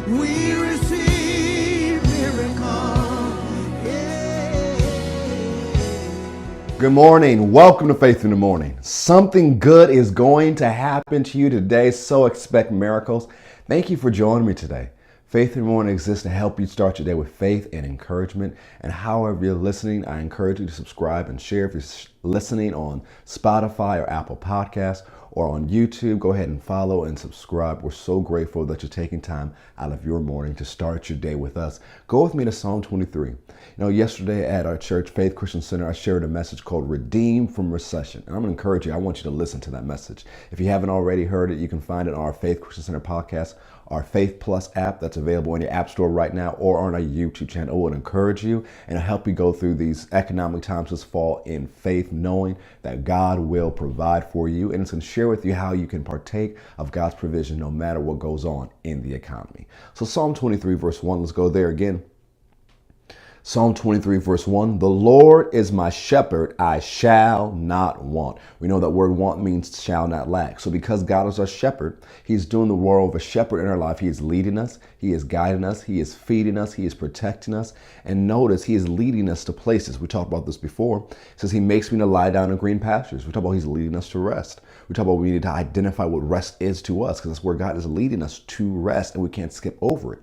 We receive miracles. Yeah. Good morning. Welcome to Faith in the Morning. Something good is going to happen to you today, so expect miracles. Thank you for joining me today. Faith in the Morning exists to help you start your day with faith and encouragement. And however you're listening, I encourage you to subscribe and share. If you're listening on Spotify or Apple Podcasts or on YouTube, go ahead and follow and subscribe. We're so grateful that you're taking time out of your morning to start your day with us. Go with me to Psalm 23. Yesterday at our church, Faith Christian Center, I shared a message called Redeemed from Recession. And I'm going to encourage you, I want you to listen to that message. If you haven't already heard it, you can find it on our Faith Christian Center podcast, our Faith Plus app that's available in your app store right now, or on our YouTube channel. It will encourage you and help you go through these economic times this fall in faith, knowing that God will provide for you. And it's going to share with you how you can partake of God's provision no matter what goes on in the economy. So Psalm 23 verse 1, let's go there again. Psalm 23 verse 1, the Lord is my shepherd, I shall not want. We know that word want means shall not lack. So because God is our shepherd, he's doing the role of a shepherd in our life. He is leading us, he is guiding us, he is feeding us, he is protecting us. And notice he is leading us to places. We talked about this before. It says he makes me to lie down in green pastures. We talk about he's leading us to rest. We talk about we need to identify what rest is to us, because that's where God is leading us to rest and we can't skip over it.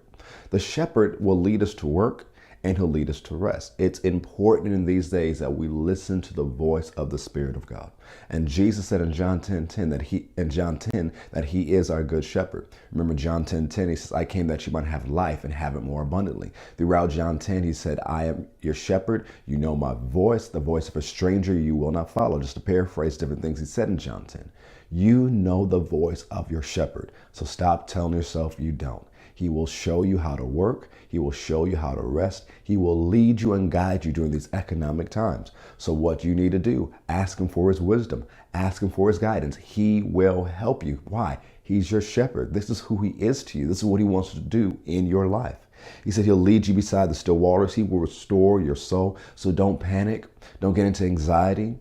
The shepherd will lead us to work, and he'll lead us to rest. It's important in these days that we listen to the voice of the Spirit of God. And Jesus said in John 10:10 that he is our good shepherd. Remember John 10:10, he says, I came that you might have life and have it more abundantly. Throughout John 10, he said, I am your shepherd. You know my voice. The voice of a stranger you will not follow. Just to paraphrase different things he said in John 10. You know the voice of your shepherd. So stop telling yourself you don't. He will show you how to work. He will show you how to rest. He will lead you and guide you during these economic times. So what you need to do, ask him for his wisdom. Ask him for his guidance. He will help you. Why? He's your shepherd. This is who he is to you. This is what he wants to do in your life. He said he'll lead you beside the still waters. He will restore your soul. So don't panic. Don't get into anxiety.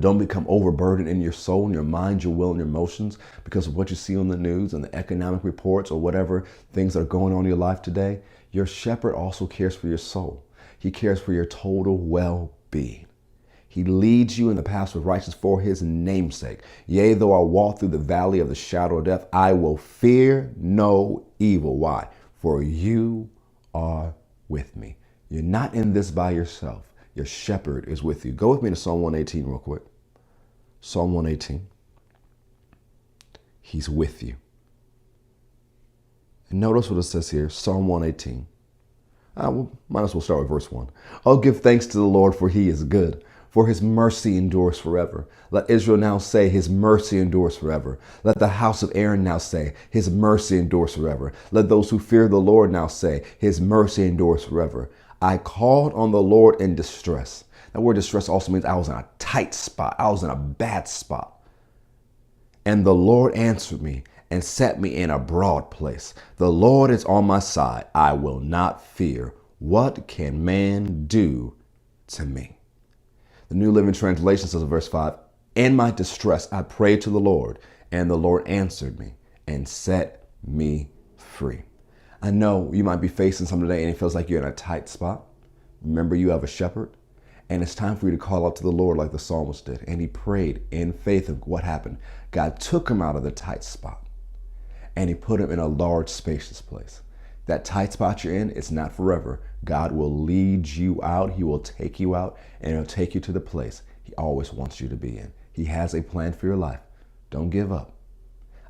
Don't become overburdened in your soul, in your mind, your will, and your emotions because of what you see on the news and the economic reports or whatever things that are going on in your life today. Your shepherd also cares for your soul. He cares for your total well-being. He leads you in the paths of righteousness for his name's sake. Yea, though I walk through the valley of the shadow of death, I will fear no evil. Why? For you are with me. You're not in this by yourself. Your shepherd is with you. Go with me to Psalm 118 real quick. Psalm 118. He's with you. And notice what it says here, Psalm 118. Might as well start with verse 1. Oh, give thanks to the Lord, for he is good, for his mercy endures forever. Let Israel now say, his mercy endures forever. Let the house of Aaron now say, his mercy endures forever. Let those who fear the Lord now say, his mercy endures forever. I called on the Lord in distress. That word distress also means I was in a tight spot. I was in a bad spot. And the Lord answered me and set me in a broad place. The Lord is on my side. I will not fear. What can man do to me? The New Living Translation says in verse 5, in my distress, I prayed to the Lord, and the Lord answered me and set me free. I know you might be facing something today and it feels like you're in a tight spot. Remember, you have a shepherd, and it's time for you to call out to the Lord like the psalmist did. And he prayed in faith of what happened. God took him out of the tight spot and he put him in a large, spacious place. That tight spot you're in, it's not forever. God will lead you out. He will take you out, and he'll take you to the place he always wants you to be in. He has a plan for your life. Don't give up.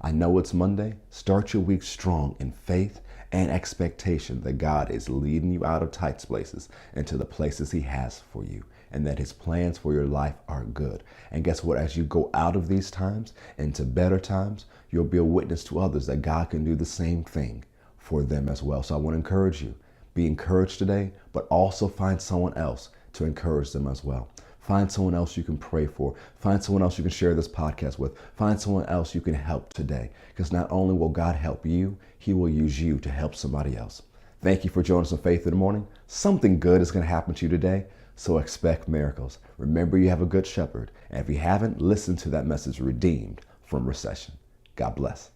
I know it's Monday. Start your week strong in faith and expectation that God is leading you out of tight places and to the places he has for you, and that his plans for your life are good. And guess what? As you go out of these times into better times, you'll be a witness to others that God can do the same thing for them as well. So I want to encourage you. Be encouraged today, but also find someone else to encourage them as well. Find someone else you can pray for. Find someone else you can share this podcast with. Find someone else you can help today. Because not only will God help you, he will use you to help somebody else. Thank you for joining us on Faith in the Morning. Something good is going to happen to you today, so expect miracles. Remember, you have a good shepherd. And if you haven't, listen to that message, Redeemed from Recession. God bless.